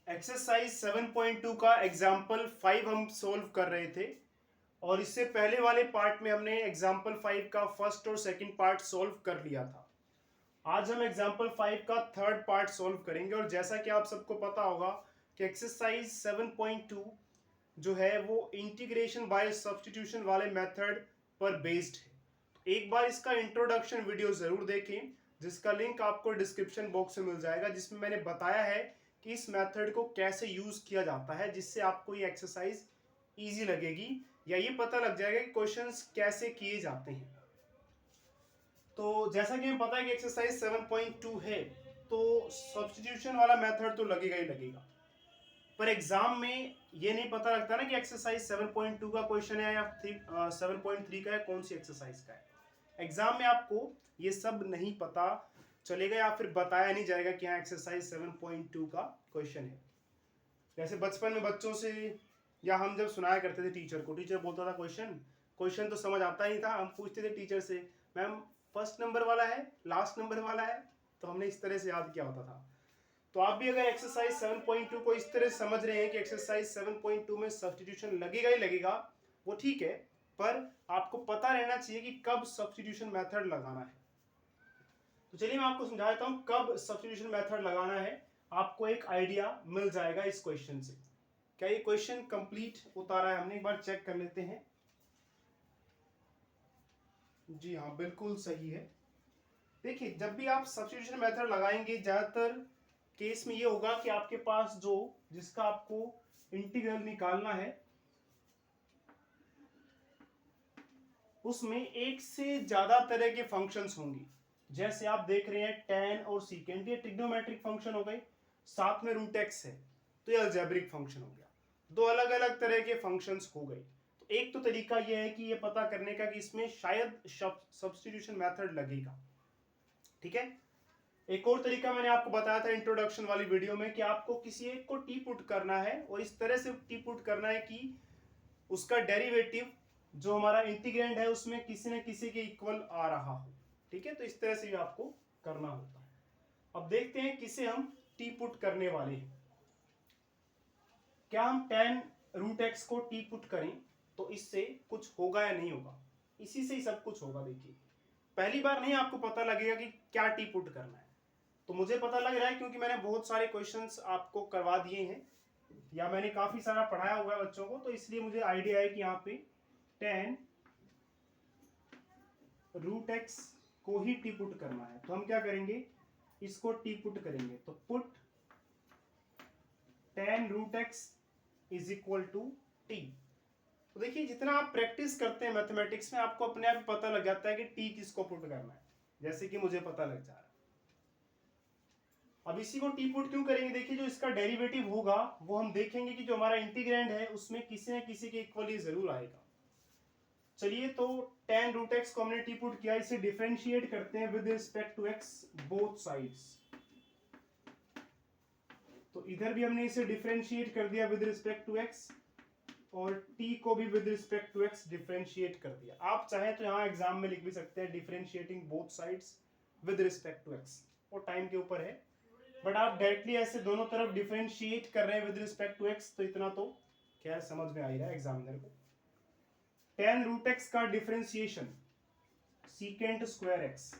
Exercise 7.2 का example 5 हम solve कर रहे थे और इससे पहले वाले पार्ट में हमने एग्जाम्पल 5 का फर्स्ट और सेकंड पार्ट सोल्व कर लिया था। आज हम एग्जाम्पल 5 का थर्ड पार्ट सोल्व करेंगे और जैसा कि आप सबको पता होगा कि एक्सरसाइज 7.2 जो है वो इंटीग्रेशन बाय सब्स्टिट्यूशन वाले मेथड पर बेस्ड है। तो एक बार इसका इंट्रोडक्शन वीडियो जरूर देखें जिसका लिंक आपको डिस्क्रिप्शन बॉक्स में मिल जाएगा, जिसमें मैंने बताया है कि इस मेथड को कैसे यूज किया जाता है, जिससे आपको ये एक्सरसाइज इजी लगेगी या ये पता लग जाएगा कि क्वेश्चंस कैसे किए जाते हैं। तो जैसा कि हमें पता है कि एक्सरसाइज 7.2 है तो सब्स्टिट्यूशन वाला मेथड तो लगेगा ही लगेगा, पर एग्जाम में ये नहीं पता लगता ना कि एक्सरसाइज 7.2 का क्वेश्चन है या 7.3 का है, कौन सी एक्सरसाइज का है। एग्जाम में आपको ये सब नहीं पता चलेगा या फिर बताया नहीं जाएगा कि हाँ एक्सरसाइज 7.2 का क्वेश्चन है। जैसे बचपन में बच्चों से या हम जब सुनाया करते थे टीचर को, टीचर बोलता था क्वेश्चन क्वेश्चन तो समझ आता ही था, हम पूछते थे टीचर से मैम फर्स्ट नंबर वाला है लास्ट नंबर वाला है, तो हमने इस तरह से याद किया होता था। तो आप भी अगर एक्सरसाइज 7.2 को इस तरह समझ रहे हैं कि एक्सरसाइज 7.2 में सब्स्टिट्यूशन लगेगा ही लगेगा, वो ठीक है, पर आपको पता रहना चाहिए कि कब सब्स्टिट्यूशन मेथड लगाना है। तो चलिए मैं आपको समझा देता हूं कब सब्स्टिट्यूशन मेथड लगाना है, आपको एक आइडिया मिल जाएगा इस क्वेश्चन से। क्या ये क्वेश्चन कंप्लीट उतारा है हमने, एक बार चेक कर लेते हैं। जी हाँ, बिल्कुल सही है। देखिए जब भी आप सब्स्टिट्यूशन मेथड लगाएंगे ज्यादातर केस में ये होगा कि आपके पास जो जिसका आपको इंटीग्रल निकालना है उसमें एक से ज्यादा तरह के फंक्शंस होंगे। जैसे आप देख रहे हैं tan और secant, ये ट्रिग्नोमेट्रिक फंक्शन हो गए, साथ में रूट एक्स है तो ये अलजेब्रिक फंक्शन हो गया। दो अलग अलग तरह के फंक्शंस हो गए। तो एक तो तरीका यह है कि ये पता करने का कि इसमें शायद सब्स्टिट्यूशन मेथड लगेगा, ठीक है। एक और तरीका मैंने आपको बताया था इंट्रोडक्शन वाली वीडियो में कि आपको किसी एक को टी पुट करना है और इस तरह से टी पुट करना है कि उसका डेरिवेटिव जो हमारा इंटीग्रेंड है उसमें किसी न किसी के इक्वल आ रहा हो, ठीक है। तो इस तरह से भी आपको करना होता है। अब देखते हैं किसे हम टी पुट करने वाले हैं। क्या हम tan रूट एक्स को टी पुट करें तो इससे कुछ होगा या नहीं होगा, इसी से ही सब कुछ होगा। देखिए पहली बार नहीं आपको पता लगेगा कि क्या टी पुट करना है, तो मुझे पता लग रहा है क्योंकि मैंने बहुत सारे क्वेश्चंस आपको करवा दिए हैं या मैंने काफी सारा पढ़ाया हुआ है बच्चों को, तो इसलिए मुझे आइडिया है कि यहाँ पे tan रूट एक्स को ही टी पुट करना है। तो हम क्या करेंगे, इसको टी पुट करेंगे। तो put tan root x is equal to T. तो देखिए जितना आप प्रैक्टिस करते हैं मैथमेटिक्स में आपको अपने आप पता लग जाता है कि टी किसको पुट करना है, जैसे कि मुझे पता लग जा रहा है। अब इसी को टी पुट क्यों करेंगे, देखिए जो इसका डेरिवेटिव होगा वो हम देखेंगे कि जो हमारा इंटीग्रैंड है उसमें किसी न किसी के इक्वल ही जरूर आएगा। चलिए तो tan रूट एक्स को हमने टी पुट किया, इसे डिफरेंशिएट करते हैं with respect to x both sides. तो इधर भी हमने इसे डिफरेंशिएट कर दिया विद रिस्पेक्ट टू एक्स और t को भी with respect to x differentiate कर दिया। आप चाहें तो यहाँ एग्जाम में लिख भी सकते हैं differentiating both sides with respect to x, वो टाइम के ऊपर है, बट आप डायरेक्टली ऐसे दोनों तरफ डिफरेंशिएट कर रहे हैं विद रिस्पेक्ट टू एक्स, तो इतना तो खैर समझ में आ ही रहा है एग्जामिनर को। tan रूट एक्स का डिफरेंशिएशन सीकेंट स्क्वायर एक्स,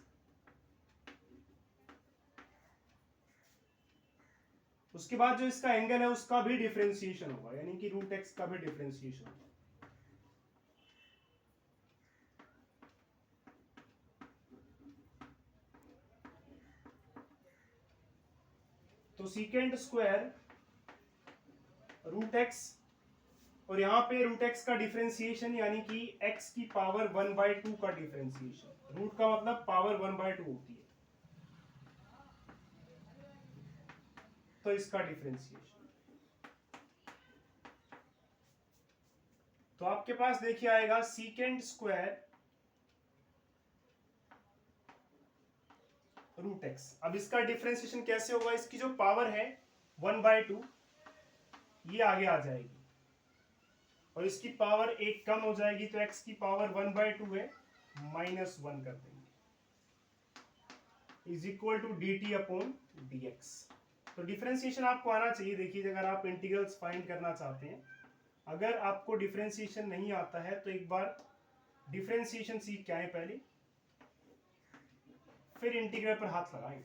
उसके बाद जो इसका एंगल है उसका भी डिफरेंशिएशन होगा, यानी कि रूट एक्स का भी डिफरेंशिएशन होगा। तो सीकेंट स्क्वायर रूट एक्स और यहां पे रूट एक्स का डिफरेंशिएशन यानी कि x की पावर 1/2 का डिफरेंशिएशन, रूट का मतलब पावर 1/2 होती है, तो इसका डिफरेंशिएशन। तो आपके पास देखिए आएगा सीकेंट स्क्वायर रूट एक्स। अब इसका डिफरेंशिएशन कैसे होगा, इसकी जो पावर है 1/2 ये आगे आ जाएगी और इसकी पावर एक कम हो जाएगी, तो x की पावर 1/2 है, -1 कर देंगे, is equal to dt upon dx। तो डिफरेंशिएशन आपको आना चाहिए। देखिए अगर आप इंटीग्रल्स फाइंड करना चाहते हैं, अगर आपको डिफरेंशिएशन नहीं आता है तो एक बार डिफरेंशिएशन सीख के आए पहले, फिर इंटीग्रल पर हाथ लगाएं।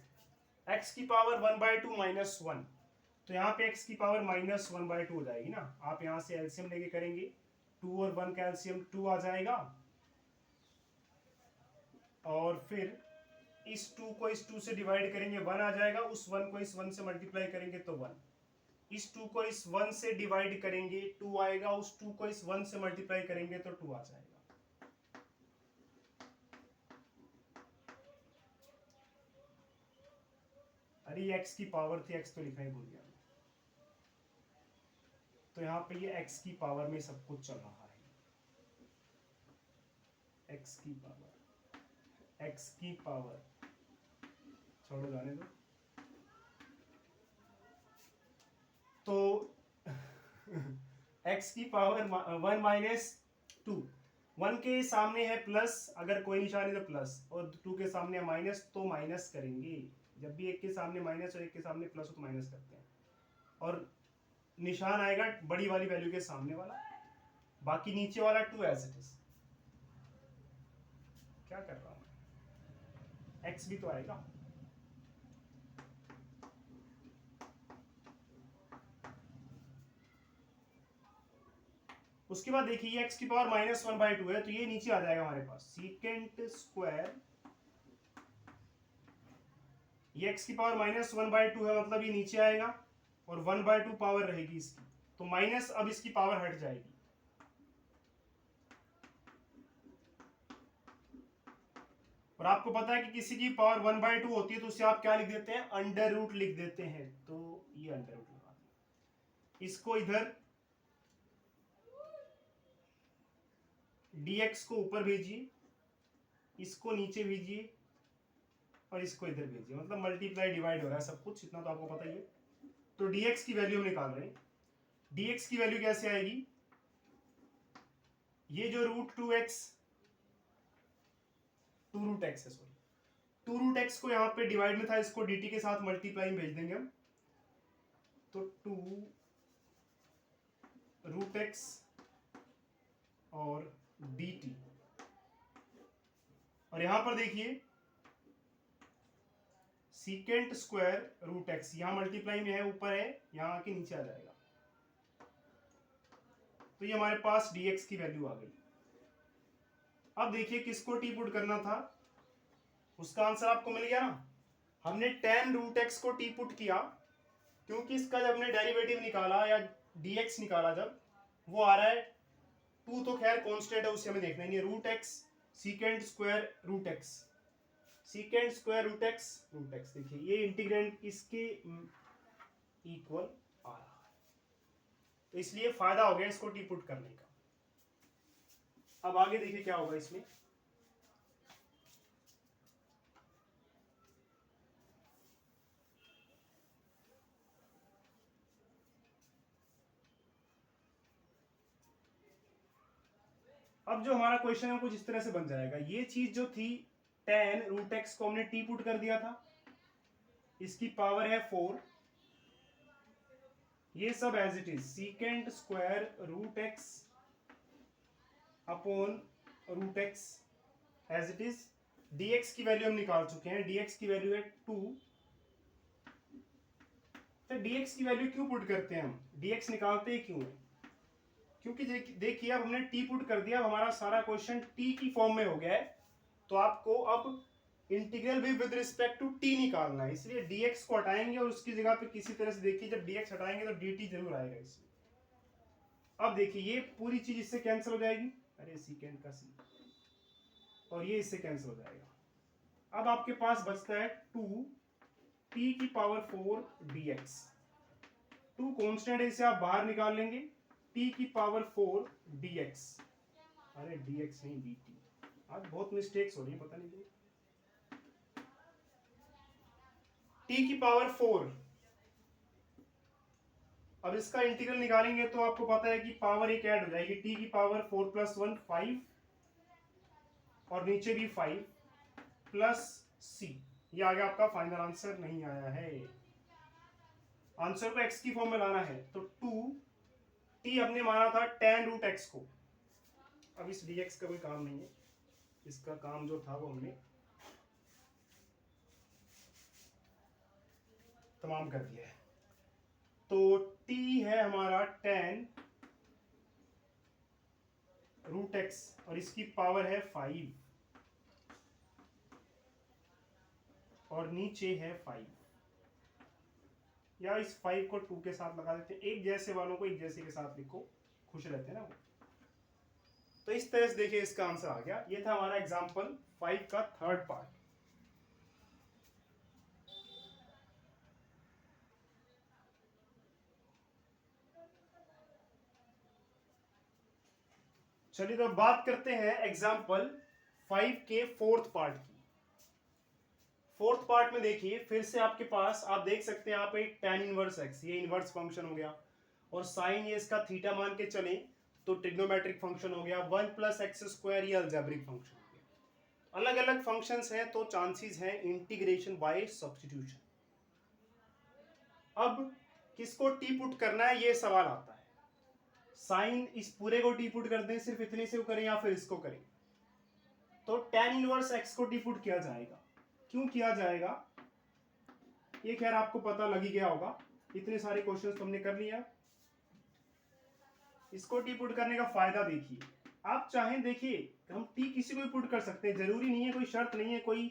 x की पावर 1/2 माइनस 1, तो यहाँ पे x की पावर माइनस 1/2 हो जाएगी ना। आप यहाँ से एलसीएम लेके करेंगे, 2 और 1 का एलसीएम 2 आ जाएगा, और फिर इस 2 को इस 2 से डिवाइड करेंगे 1 आ जाएगा, उस 1 को इस 1 से मल्टीप्लाई करेंगे तो 1, इस 2 को इस 1 से डिवाइड करेंगे 2 आएगा, उस 2 को इस 1 से मल्टीप्लाई करेंगे तो 2 आ जाएगा। अरे ये x की पावर थी, x तो लिखना ही भूल गया। तो यहाँ पे ये x की पावर में सब कुछ चल रहा है, x की पावर छोड़ो, जाने दो। तो x की पावर 1 माइनस 2, 1 के सामने है प्लस, अगर कोई निशान है तो प्लस, और 2 के सामने माइनस तो माइनस करेंगे। जब भी एक के सामने माइनस और एक के सामने प्लस हो तो माइनस करते हैं, और निशान आएगा बड़ी वाली वैल्यू के सामने वाला, बाकी नीचे वाला 2 एज इट इज। क्या कर रहा हूं मैं, x भी तो आएगा। उसके बाद देखिए ये x की पावर माइनस 1/2 है, तो ये नीचे आ जाएगा हमारे पास सीकेंट स्क्वायर, ये x की पावर माइनस 1/2 है, मतलब ये नीचे आएगा और 1/2 पावर रहेगी इसकी, तो माइनस अब इसकी पावर हट जाएगी। और आपको पता है कि किसी की पावर 1/2 होती है तो उसे आप क्या लिख देते हैं, अंडर रूट लिख देते हैं। तो ये अंडर रूट लगा दें, इसको इधर dx को ऊपर भेजिए, इसको नीचे भेजिए, और इसको इधर भेजिए, मतलब मल्टीप्लाई डिवाइड हो रहा है सब कुछ, इतना तो आपको पता ही है। तो dx की वैल्यू हम निकाल रहे हैं। dx की वैल्यू कैसे आएगी, ये जो √2x, 2√x है, सॉरी 2√x को यहाँ पे डिवाइड में था, इसको dt के साथ मल्टीप्लाई में भेज देंगे हम, तो 2√x और dt, और यहां पर देखिए सीकेंट स्क्वायर √x, यहां मल्टीप्लाई में है, ऊपर है, यहां आके नीचे आ जाएगा। तो ये हमारे पास dx की वैल्यू आ गई। अब देखिए किसको टी पुट करना था, उसका आंसर आपको मिल गया ना। हमने tan√x को टी पुट किया, क्योंकि इसका जब हमने डेरिवेटिव निकाला या dx निकाला, जब वो आ रहा है 2, तो खैर कांस्टेंट है, उससे हमें देखना ही नहीं, √x secant square √x, secant square √x, देखिए ये इंटीग्रेंड इसके इक्वल आ रहा है, तो इसलिए फायदा हो गया इसको टी पुट करने का। अब आगे देखिए क्या होगा इसमें। अब जो हमारा क्वेश्चन है कुछ इस तरह से बन जाएगा। ये चीज जो थी tan√x को हमने टी पुट कर दिया था, इसकी पावर है 4, ये सब as it is secant square √x upon √x as it is. dx की वैल्यू हम निकाल चुके हैं, dx की वैल्यू है 2। तो dx की वैल्यू क्यों पुट करते हैं हम, dx निकालते ही क्यों है, क्योंकि देखिए अब हमने टी पुट कर दिया, अब हमारा सारा क्वेश्चन टी की फॉर्म में हो गया है, तो आपको अब इंटीग्रल भी विद रिस्पेक्ट टू टी निकालना है, इसलिए dx को हटाएंगे और उसकी जगह पे किसी तरह से देखिए जब dx हटाएंगे तो dt जरूर आएगा इसमें। अब देखिए ये पूरी चीज इससे कैंसिल हो जाएगी, अरे सीकेंड का सी, और ये इससे कैंसिल हो जाएगा। अब आपके पास बचता है 2t की पावर 4 dx, 2 कांस्टेंट है, इसे आप बाहर निकाल लेंगे, t की पावर 4 dx, अरे dx नहीं dt, आज बहुत मिस्टेक्स हो रही है पता नहीं क्यों। t की पावर 4, अब इसका इंटीग्रल निकालेंगे तो आपको पता है कि पावर एक ऐड हो जाएगी, t की पावर 4 + 1 5, और नीचे भी 5 प्लस c, ये आ गया आपका फाइनल आंसर, नहीं आया है। आंसर को x की फॉर्म में लाना है तो 2t हमने माना था tan रूट x को। अब इस dx का कोई काम नहीं है, इसका काम जो था वो हमने तमाम कर दिया है। तो t है हमारा tan रूट x और इसकी पावर है 5 और नीचे है 5, या इस 5 को 2 के साथ लगा देते हैं। एक जैसे वालों को एक जैसे के साथ लिखो, खुश रहते हैं ना वो। तो इस तरह से देखिए इसका आंसर आ गया। ये था हमारा एग्जांपल 5 का थर्ड पार्ट। चलिए तो बात करते हैं एग्जांपल 5 के फोर्थ पार्ट की। फोर्थ पार्ट में देखिए फिर से आपके पास आप देख सकते हैं यहाँ पे tan इनवर्स x, ये इनवर्स फंक्शन हो गया, और साइन ये इसका थीटा मान के चले तो ट्रिग्नोमेट्रिक फंक्शन हो गया, 1 प्लस एक्स स्क्वायर ये अलजेब्रिक फंक्शन हो गया। अलग अलग फंक्शंस हैं तो चांसेस हैं इंटीग्रेशन बाय सब्स्टिट्यूशन। अब किसको टी पुट करना है ये सवाल आता है। साइन इस पूरे को टी पुट कर दें, सिर्फ इतने से करें या फिर इसको करें, तो tan इनवर्स x को टी पुट किया जाएगा। क्यों किया जाएगा ये खैर आपको पता लग ही गया होगा, इतने सारे क्वेश्चंस तो हमने कर लिया। इसको टी पुट करने का फायदा देखिए, आप चाहें देखिए हम टी किसी को भी पुट कर सकते हैं, जरूरी नहीं है, कोई शर्त नहीं है, कोई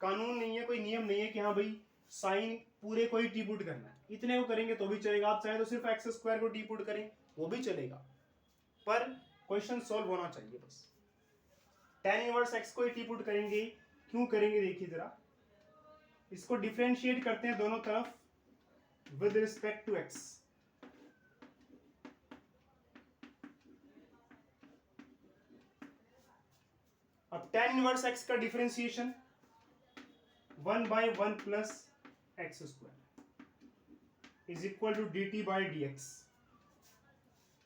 कानून नहीं है, कोई नियम नहीं है कि हाँ भाई साइन पूरे को ही टी पुट करना है, इतने को करेंगे तो भी चलेगा। आप चाहें तो सिर्फ एक्स स्क्वायर को टी पुट करें वो भी चलेगा, पर क्वेश्चन सॉल्व होना चाहिए बस। tan इनवर्स x को ही टी पुट करेंगे, क्यों करेंगे देखिए जरा, इसको डिफरेंशिएट करते हैं दोनों तरफ विद रिस्पेक्ट टू x। अब tan इनवर्स x का differentiation 1/1 plus x square is equal to dt by dx।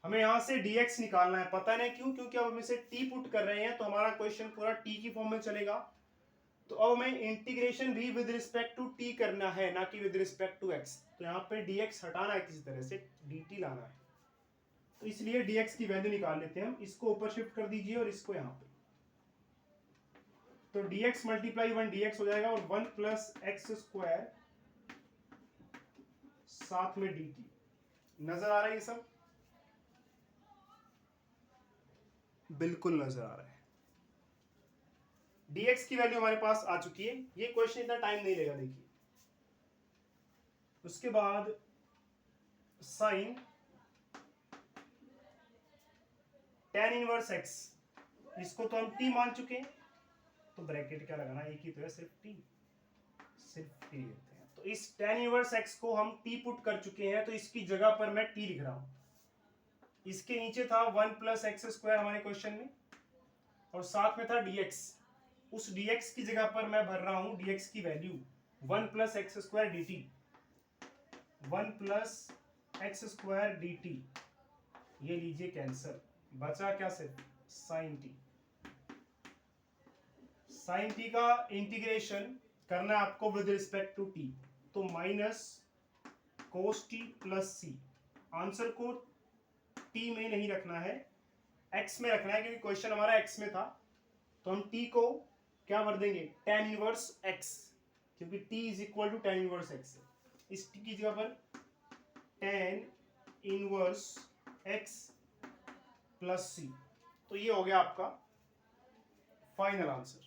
हमें यहां से dx निकालना है, पता नहीं क्यों, क्योंकि अब हम इसे t पुट कर रहे हैं तो हमारा क्वेश्चन पूरा t की फॉर्म में चलेगा। तो अब हमें इंटीग्रेशन भी विद रिस्पेक्ट टू t करना है, ना कि विद रिस्पेक्ट टू x। तो यहाँ पे dx हटाना है, किसी तरह से dt लाना है, तो इसलिए dx की वैल्यू निकाल लेते हैं हम। इसको ऊपर शिफ्ट कर दीजिए और इसको यहाँ पे, तो dx मल्टीप्लाई 1 dx हो जाएगा और 1 प्लस एक्स स्क्वायर साथ में dt। नजर आ रहा है ये सब? बिल्कुल नजर आ रहा है। dx की वैल्यू हमारे पास आ चुकी है, ये क्वेश्चन इतना टाइम नहीं लेगा देखिए। उसके बाद साइन tan इनवर्स x, इसको तो हम t मान चुके हैं, तो ब्रैकेट क्या लगाना, एक ही तो है, सिर्फ t, सिर्फ t लेते हैं। तो इस tan इनवर्स x को हम t पुट कर चुके हैं, तो इसकी जगह पर मैं t लिख रहा हूं। इसके नीचे था 1 प्लस एक्स स्क्वायर हमारे क्वेश्चन में, और साथ में था dx। उस dx की जगह पर मैं भर रहा हूं dx की value 1 plus x square dt, 1 plus x square dt, ये लीजिए कैंसर, बचा क्या सिर्फ साइन टी। साइन टी का इंटीग्रेशन करना है आपको विद रिस्पेक्ट टू टी, तो माइनस कोस टी प्लस सी। आंसर को टी में नहीं रखना है, एक्स में रखना है, क्योंकि क्वेश्चन हमारा एक्स में था। तो हम टी को क्या भर देंगे, tan इनवर्स x, क्योंकि t is equal to tan inverse x। इस t की जगह पर tan inverse x plus C. तो ये हो गया आपका फाइनल आंसर।